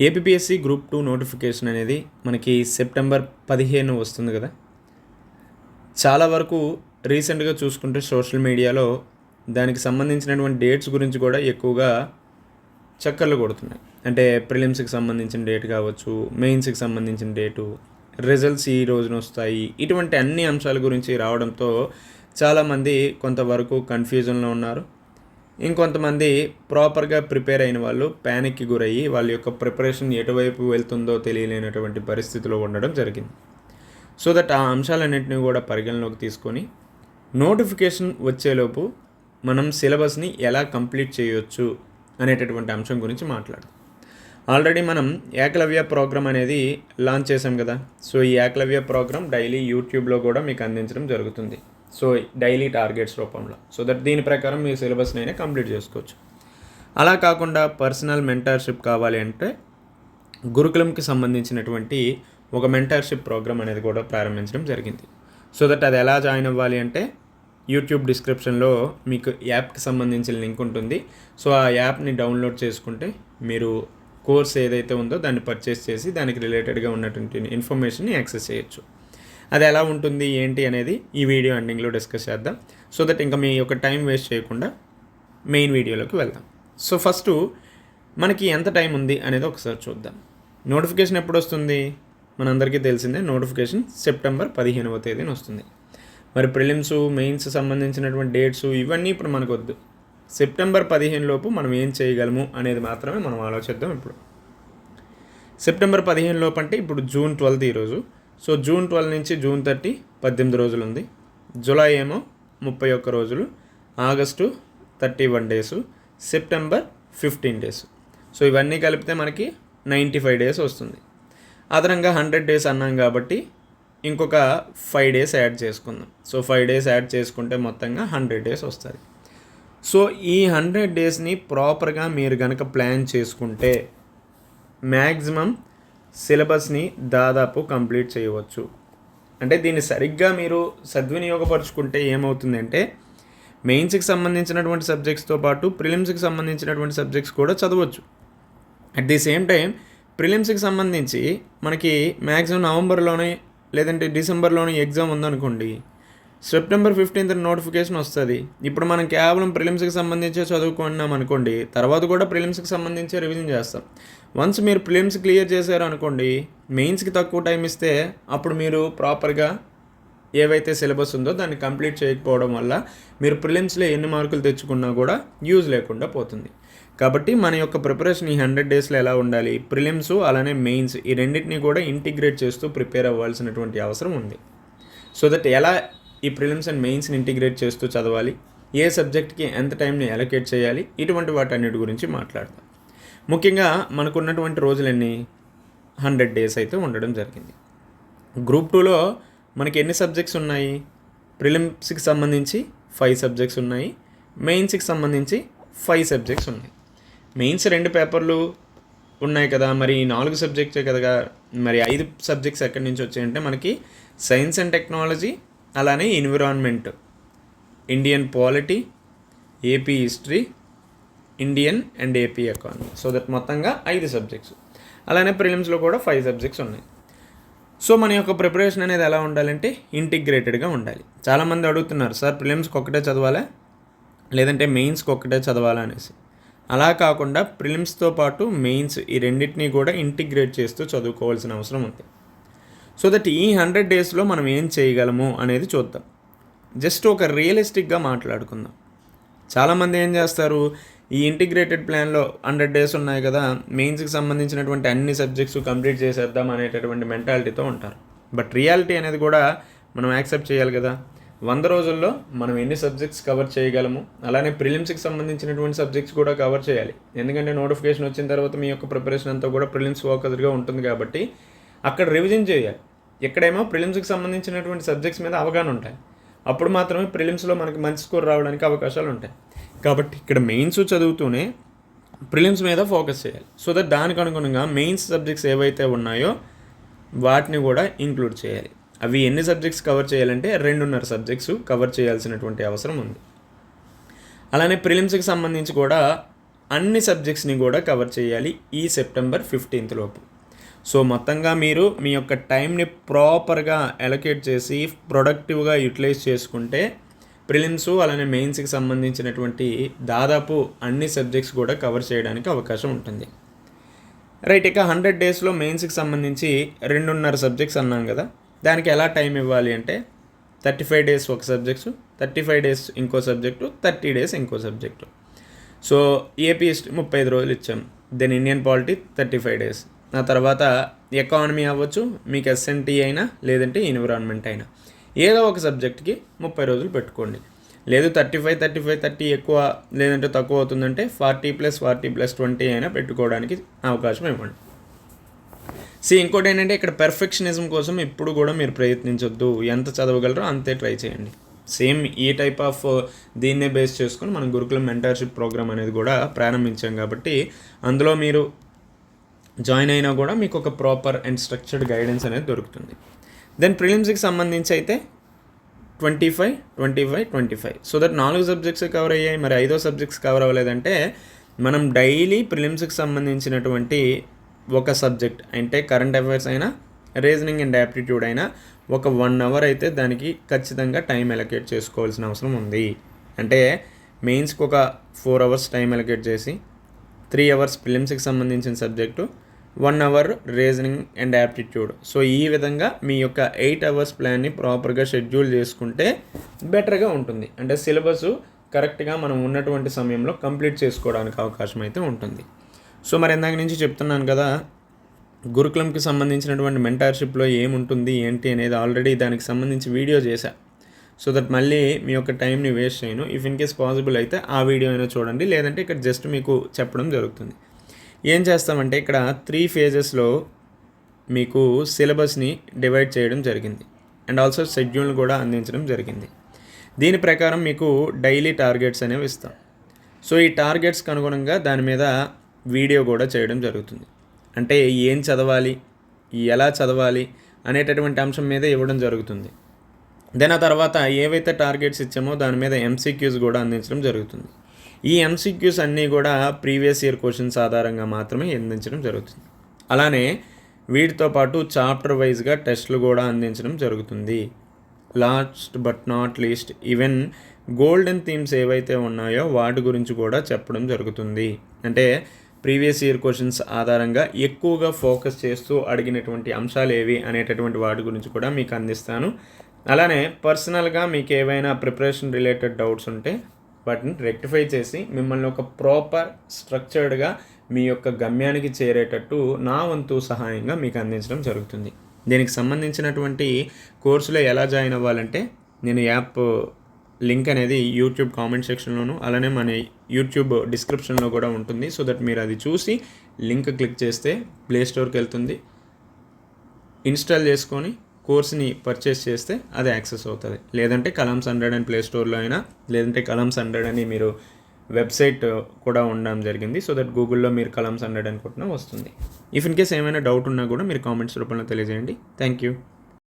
APSC group 2 notification అనేది మనకి September 15 వస్తుంది కదా. చాలా వరకు రీసెంట్గా చూసుకుంటే సోషల్ మీడియాలో దానికి సంబంధించినటువంటి డేట్స్ గురించి కూడా ఎక్కువగా చక్కర్లు కొడుతున్నాయి. అంటే ప్రిలిమ్స్కి సంబంధించిన డేట్ కావచ్చు, మెయిన్స్కి సంబంధించిన డేటు, రిజల్ట్స్ ఈ రోజున వస్తాయి, ఇటువంటి అన్ని అంశాల గురించి రావడంతో చాలామంది కొంతవరకు కన్ఫ్యూజన్లో ఉన్నారు. ఇంకొంతమంది ప్రాపర్గా ప్రిపేర్ అయిన వాళ్ళు ప్యానిక్కి గురయ్యి వాళ్ళ యొక్క ప్రిపరేషన్ ఎటువైపు వెళ్తుందో తెలియలేనటువంటి పరిస్థితిలో ఉండడం జరిగింది. సో దట్ ఆ అంశాలన్నింటినీ కూడా పరిగణలోకి తీసుకొని నోటిఫికేషన్ వచ్చేలోపు మనం సిలబస్ని ఎలా కంప్లీట్ చేయొచ్చు అనేటటువంటి అంశం గురించి మాట్లాడదాం. ఆల్రెడీ మనం ఏకలవ్య ప్రోగ్రామ్ అనేది లాంచ్ చేసాం కదా. సో ఈ ఏకలవ్య ప్రోగ్రామ్ డైలీ యూట్యూబ్లో కూడా మీకు అందించడం జరుగుతుంది. సో డైలీ టార్గెట్స్ రూపంలో, సో దట్ దీని ప్రకారం మీ సిలబస్ని అయినా కంప్లీట్ చేసుకోవచ్చు. అలా కాకుండా పర్సనల్ మెంటర్షిప్ కావాలి అంటే గురుకులంకి సంబంధించినటువంటి ఒక మెంటర్షిప్ ప్రోగ్రామ్ అనేది కూడా ప్రారంభించడం జరిగింది. సో దట్ అది ఎలా జాయిన్ అవ్వాలి అంటే యూట్యూబ్ డిస్క్రిప్షన్లో మీకు యాప్కి సంబంధించిన లింక్ ఉంటుంది. సో ఆ యాప్ని డౌన్లోడ్ చేసుకుంటే మీరు కోర్స్ ఏదైతే ఉందో దాన్ని పర్చేస్ చేసి దానికి రిలేటెడ్గా ఉన్నటువంటి ఇన్ఫర్మేషన్ని యాక్సెస్ చేయొచ్చు. అది ఎలా ఉంటుంది ఏంటి అనేది ఈ వీడియో ఎండింగ్లో డిస్కస్ చేద్దాం. సో దట్ ఇంకా మీ యొక్క టైం వేస్ట్ చేయకుండా మెయిన్ వీడియోలోకి వెళ్దాం. సో ఫస్ట్ మనకి ఎంత టైం ఉంది అనేది ఒకసారి చూద్దాం. నోటిఫికేషన్ ఎప్పుడు వస్తుంది? మనందరికీ తెలిసిందే, నోటిఫికేషన్ సెప్టెంబర్ 15వ తేదీన వస్తుంది. మరి ప్రిలిమ్స్, మెయిన్స్ సంబంధించినటువంటి డేట్స్ ఇవన్నీ ఇప్పుడు మనకు వద్దు. సెప్టెంబర్ 15 లోపు మనం ఏం చేయగలము అనేది మాత్రమే మనం ఆలోచిద్దాం. ఇప్పుడు సెప్టెంబర్ 15 లోపు అంటే ఇప్పుడు జూన్ 12 ఈరోజు. సో జూన్ 12 నుంచి జూన్ 30 18 రోజులు ఉంది. జూలై ఏమో 31 రోజులు, August 31 days, September 15 days. So ఇవన్నీ కలిపితే మనకి 95 డేస్ వస్తుంది. అదనంగా 100 డేస్ అన్నాం కాబట్టి ఇంకొక 5 డేస్ యాడ్ చేసుకుందాం. సో 5 డేస్ యాడ్ చేసుకుంటే మొత్తంగా 100 డేస్ వస్తుంది. సో ఈ 100 డేస్ని ప్రాపర్గా మీరు కనుక ప్లాన్ చేసుకుంటే మ్యాక్సిమం సిలబస్ని దాదాపు కంప్లీట్ చేయవచ్చు. అంటే దీన్ని సరిగ్గా మీరు సద్వినియోగపరుచుకుంటే ఏమవుతుందంటే మెయిన్స్కి సంబంధించినటువంటి సబ్జెక్ట్స్తో పాటు ప్రిలిమ్స్కి సంబంధించినటువంటి సబ్జెక్ట్స్ కూడా చదవచ్చు. అట్ ది సేమ్ టైం ప్రిలిమ్స్కి సంబంధించి మనకి మ్యాక్సిమం నవంబర్లోనే లేదంటే డిసెంబర్లోనే ఎగ్జామ్ ఉందనుకోండి, సెప్టెంబర్ 15th నోటిఫికేషన్ వస్తుంది. ఇప్పుడు మనం కేవలం ప్రిలిమ్స్కి సంబంధించే చదువుకున్నాం అనుకోండి, తర్వాత కూడా ప్రిలిమ్స్కి సంబంధించే రివిజన్ చేస్తాం. వన్స్ మీరు ప్రిలిమ్స్ క్లియర్ చేశారు అనుకోండి, మెయిన్స్కి తక్కువ టైం ఇస్తే అప్పుడు మీరు ప్రాపర్గా ఏవైతే సిలబస్ ఉందో దాన్ని కంప్లీట్ చేయకపోవడం వల్ల మీరు ప్రిలిమ్స్లో ఎన్ని మార్కులు తెచ్చుకున్నా కూడా యూజ్ లేకుండా పోతుంది. కాబట్టి మన యొక్క ప్రిపరేషన్ ఈ 100 డేస్లో ఎలా ఉండాలి, ప్రిలిమ్స్ అలానే మెయిన్స్ ఈ రెండింటినీ కూడా ఇంటిగ్రేట్ చేస్తూ ప్రిపేర్ అవ్వాల్సినటువంటి అవసరం ఉంది. సో దట్ ఎలా ఈ ప్రిలిమ్స్ అండ్ మెయిన్స్ని ఇంటిగ్రేట్ చేస్తూ చదవాలి, ఏ సబ్జెక్ట్కి ఎంత టైంని అలొకేట్ చేయాలి, ఇటువంటి వాటన్నిటి గురించి మాట్లాడతాం. ముఖ్యంగా మనకున్నటువంటి రోజులన్నీ 100 డేస్ అయితే ఉండడం జరిగింది. గ్రూప్ 2లో మనకి ఎన్ని సబ్జెక్ట్స్ ఉన్నాయి? ప్రిలిమ్స్కి సంబంధించి 5 సబ్జెక్ట్స్ ఉన్నాయి, మెయిన్స్కి సంబంధించి 5 సబ్జెక్ట్స్ ఉన్నాయి. మెయిన్స్ 2 పేపర్లు ఉన్నాయి కదా, మరి 4 సబ్జెక్ట్సే కదా. మరి 5 సబ్జెక్ట్స్ ఎక్కడి నుంచి వచ్చాయంటే మనకి సైన్స్ అండ్ టెక్నాలజీ, అలానే environment, Indian polity, AP history, Indian and AP economy. So that మొత్తంగా 5 సబ్జెక్ట్స్. అలానే ప్రిలిమ్స్లో కూడా 5 సబ్జెక్ట్స్ ఉన్నాయి. సో మన యొక్క ప్రిపరేషన్ అనేది ఎలా ఉండాలంటే ఇంటిగ్రేటెడ్గా ఉండాలి. చాలామంది అడుగుతున్నారు, సార్ ప్రిలిమ్స్కి ఒక్కటే చదవాలా లేదంటే మెయిన్స్కి ఒక్కటే చదవాలా అనేసి. అలా కాకుండా ప్రిలిమ్స్తో పాటు మెయిన్స్ ఈ రెండింటినీ కూడా ఇంటిగ్రేట్ చేస్తూ చదువుకోవాల్సిన అవసరం ఉంది. సో దట్ ఈ 100 డేస్లో మనం ఏం చేయగలము అనేది చూద్దాం. జస్ట్ ఒక రియలిస్టిక్గా మాట్లాడుకుందాం. చాలామంది ఏం చేస్తారు, ఈ ఇంటిగ్రేటెడ్ ప్లాన్లో 100 డేస్ ఉన్నాయి కదా, మెయిన్స్కి సంబంధించినటువంటి అన్ని సబ్జెక్ట్స్ కంప్లీట్ చేసేద్దాం అనేటటువంటి మెంటాలిటీతో ఉంటారు. బట్ రియాలిటీ అనేది కూడా మనం యాక్సెప్ట్ చేయాలి కదా. 100 రోజుల్లో మనం ఎన్ని సబ్జెక్ట్స్ కవర్ చేయగలము, అలానే ప్రిలిమ్స్కి సంబంధించినటువంటి సబ్జెక్ట్స్ కూడా కవర్ చేయాలి. ఎందుకంటే నోటిఫికేషన్ వచ్చిన తర్వాత మీ యొక్క ప్రిపరేషన్ అంతా కూడా ప్రిలిమ్స్ ఫోకస్డ్గా ఉంటుంది కాబట్టి అక్కడ రివిజన్ చేయాలి. ఎక్కడేమో ప్రిలిమ్స్కి సంబంధించినటువంటి సబ్జెక్ట్స్ మీద అవగాహన ఉంటాయి. అప్పుడు మాత్రమే ప్రిలిమ్స్లో మనకి మంచి స్కోర్ రావడానికి అవకాశాలు ఉంటాయి. కాబట్టి ఇక్కడ మెయిన్స్ చదువుతూనే ప్రిలిమ్స్ మీద ఫోకస్ చేయాలి. సో దట్ దానికి అనుగుణంగా మెయిన్స్ సబ్జెక్ట్స్ ఏవైతే ఉన్నాయో వాటిని కూడా ఇంక్లూడ్ చేయాలి. అవి ఎన్ని సబ్జెక్ట్స్ కవర్ చేయాలంటే 2.5 సబ్జెక్ట్స్ కవర్ చేయాల్సినటువంటి అవసరం ఉంది. అలానే ప్రిలిమ్స్కి సంబంధించి కూడా అన్ని సబ్జెక్ట్స్ని కూడా కవర్ చేయాలి ఈ సెప్టెంబర్ 15th లోపు. సో మొత్తంగా మీరు మీ యొక్క టైంని ప్రాపర్గా అలొకేట్ చేసి ప్రొడక్టివ్గా యూటిలైజ్ చేసుకుంటే ప్రిలిమ్స్ అలానే మెయిన్స్కి సంబంధించినటువంటి దాదాపు అన్ని సబ్జెక్ట్స్ కూడా కవర్ చేయడానికి అవకాశం ఉంటుంది. రైట్, ఇక 100 డేస్లో మెయిన్స్కి సంబంధించి 2.5 సబ్జెక్ట్స్ అన్నాం కదా, దానికి ఎలా టైం ఇవ్వాలి అంటే 35 డేస్ ఒక సబ్జెక్టు, 35 డేస్ ఇంకో సబ్జెక్టు, 30 డేస్ ఇంకో సబ్జెక్టు. సో ఏపీ హిస్టరీ 35 రోజులు ఇచ్చాం, దెన్ ఇండియన్ పాలిటీ 35 డేస్, ఆ తర్వాత ఎకానమీ అవ్వచ్చు, మీకు ఎస్ఎన్టీ అయినా లేదంటే ఎన్విరాన్మెంట్ అయినా ఏదో ఒక సబ్జెక్ట్కి 30 రోజులు పెట్టుకోండి. లేదు 30 ఎక్కువ లేదంటే తక్కువ అవుతుందంటే 40 + 20 అయినా పెట్టుకోవడానికి అవకాశం ఇవ్వండి. ఇంకోటి ఏంటంటే ఇక్కడ పెర్ఫెక్షనిజం కోసం ఎప్పుడు కూడా మీరు ప్రయత్నించొద్దు, ఎంత చదవగలరో అంతే ట్రై చేయండి. సేమ్ ఈ టైప్ ఆఫ్ దీన్నే బేస్ చేసుకొని మనం గురుకులం మెంటర్షిప్ ప్రోగ్రామ్ అనేది కూడా ప్రారంభించాం కాబట్టి అందులో మీరు జాయిన్ అయినా కూడా మీకు ఒక ప్రాపర్ అండ్ స్ట్రక్చర్డ్ గైడెన్స్ అనేది దొరుకుతుంది. దెన్ ప్రిలిమ్స్కి సంబంధించి అయితే 25 సో దట్ 4 సబ్జెక్ట్స్ కవర్ అయ్యాయి. మరి 5వ సబ్జెక్ట్స్ కవర్ అవ్వలేదంటే మనం డైలీ ప్రిలిమ్స్కి సంబంధించినటువంటి ఒక సబ్జెక్ట్ అంటే కరెంట్ అఫైర్స్ అయినా రీజనింగ్ అండ్ యాప్టిట్యూడ్ అయినా ఒక 1 అవర్ అయితే దానికి ఖచ్చితంగా టైం అలొకేట్ చేసుకోవాల్సిన అవసరం ఉంది. అంటే మెయిన్స్కి ఒక 4 అవర్స్ టైం అలొకేట్ చేసి 3 అవర్స్ ప్రిలిమ్స్కి సంబంధించిన subject, 1 hour reasoning and aptitude. So ఈ విధంగా మీ యొక్క 8 అవర్స్ ప్లాన్ని ప్రాపర్గా షెడ్యూల్ చేసుకుంటే బెటర్గా ఉంటుంది. అంటే సిలబస్ కరెక్ట్గా మనం ఉన్నటువంటి సమయంలో కంప్లీట్ చేసుకోవడానికి అవకాశం అయితే ఉంటుంది. సో మరి ఇందాక నుంచి చెప్తున్నాను కదా, గురుకులంకి సంబంధించినటువంటి మెంటర్షిప్లో ఏముంటుంది ఏంటి అనేది ఆల్రెడీ దానికి సంబంధించి వీడియో చేశా. సో దట్ మళ్ళీ మీ యొక్క టైంని వేస్ట్ చేయను. ఇఫ్ ఇన్ కేస్ పాసిబుల్ అయితే ఆ వీడియో అయినా చూడండి, లేదంటే ఇక్కడ జస్ట్ మీకు చెప్పడం జరుగుతుంది. ఏం చేస్తామంటే ఇక్కడ 3 ఫేజెస్లో మీకు సిలబస్ని డివైడ్ చేయడం జరిగింది అండ్ ఆల్సో షెడ్యూల్ కూడా అందించడం జరిగింది. దీని ప్రకారం మీకు డైలీ టార్గెట్స్ అనేవి ఇస్తాం. సో ఈ టార్గెట్స్కి అనుగుణంగా దాని మీద వీడియో కూడా చేయడం జరుగుతుంది. అంటే ఏం చదవాలి, ఎలా చదవాలి అనేటటువంటి అంశం మీద ఇవ్వడం జరుగుతుంది. దెన్ ఆ తర్వాత ఏవైతే టార్గెట్స్ ఇచ్చామో దాని మీద ఎంసీక్యూస్ కూడా అందించడం జరుగుతుంది. ఈ ఎంసీక్యూస్ అన్నీ కూడా ప్రీవియస్ ఇయర్ క్వశ్చన్స్ ఆధారంగా మాత్రమే అందించడం జరుగుతుంది. అలానే వీటితో పాటు చాప్టర్ వైజ్గా టెస్టులు కూడా అందించడం జరుగుతుంది. Last but not least even golden themes ఏవైతే ఉన్నాయో వాటి గురించి కూడా చెప్పడం జరుగుతుంది. అంటే ప్రీవియస్ ఇయర్ క్వశ్చన్స్ ఆధారంగా ఎక్కువగా ఫోకస్ చేస్తూ అడిగినటువంటి అంశాలు ఏవి అనేటటువంటి వాటి గురించి కూడా మీకు అందిస్తాను. అలానే పర్సనల్గా మీకు ఏవైనా ప్రిపరేషన్ రిలేటెడ్ డౌట్స్ ఉంటే వాటిని రెక్టిఫై చేసి మిమ్మల్ని ఒక ప్రాపర్ స్ట్రక్చర్డ్గా మీ యొక్క గమ్యానికి చేరేటట్టు నా వంతు సహాయంగా మీకు అందించడం జరుగుతుంది. దీనికి సంబంధించినటువంటి కోర్సులో ఎలా జాయిన్ అవ్వాలంటే నేను యాప్ లింక్ అనేది యూట్యూబ్ కామెంట్ సెక్షన్లోను అలానే మన యూట్యూబ్ డిస్క్రిప్షన్లో కూడా ఉంటుంది. సో దట్ మీరు అది చూసి లింక్ క్లిక్ చేస్తే ప్లే స్టోర్కి వెళ్తుంది, ఇన్స్టాల్ చేసుకొని కోర్స్ని పర్చేస్ చేస్తే అది యాక్సెస్ అవుతుంది. లేదంటే కలామ్స్ 100 అని ప్లే స్టోర్లో అయినా లేదంటే కలామ్స్ 100 అని మీరు వెబ్సైట్ కూడా ఉండడం జరిగింది. సో దట్ గూగుల్లో మీరు కలామ్స్ 100 అని కొట్టినా వస్తుంది. ఇఫ్ ఇన్ కేస్ ఏమైనా డౌట్ ఉన్నా కూడా మీరు కామెంట్స్ రూపంలో తెలియజేయండి. Thank you.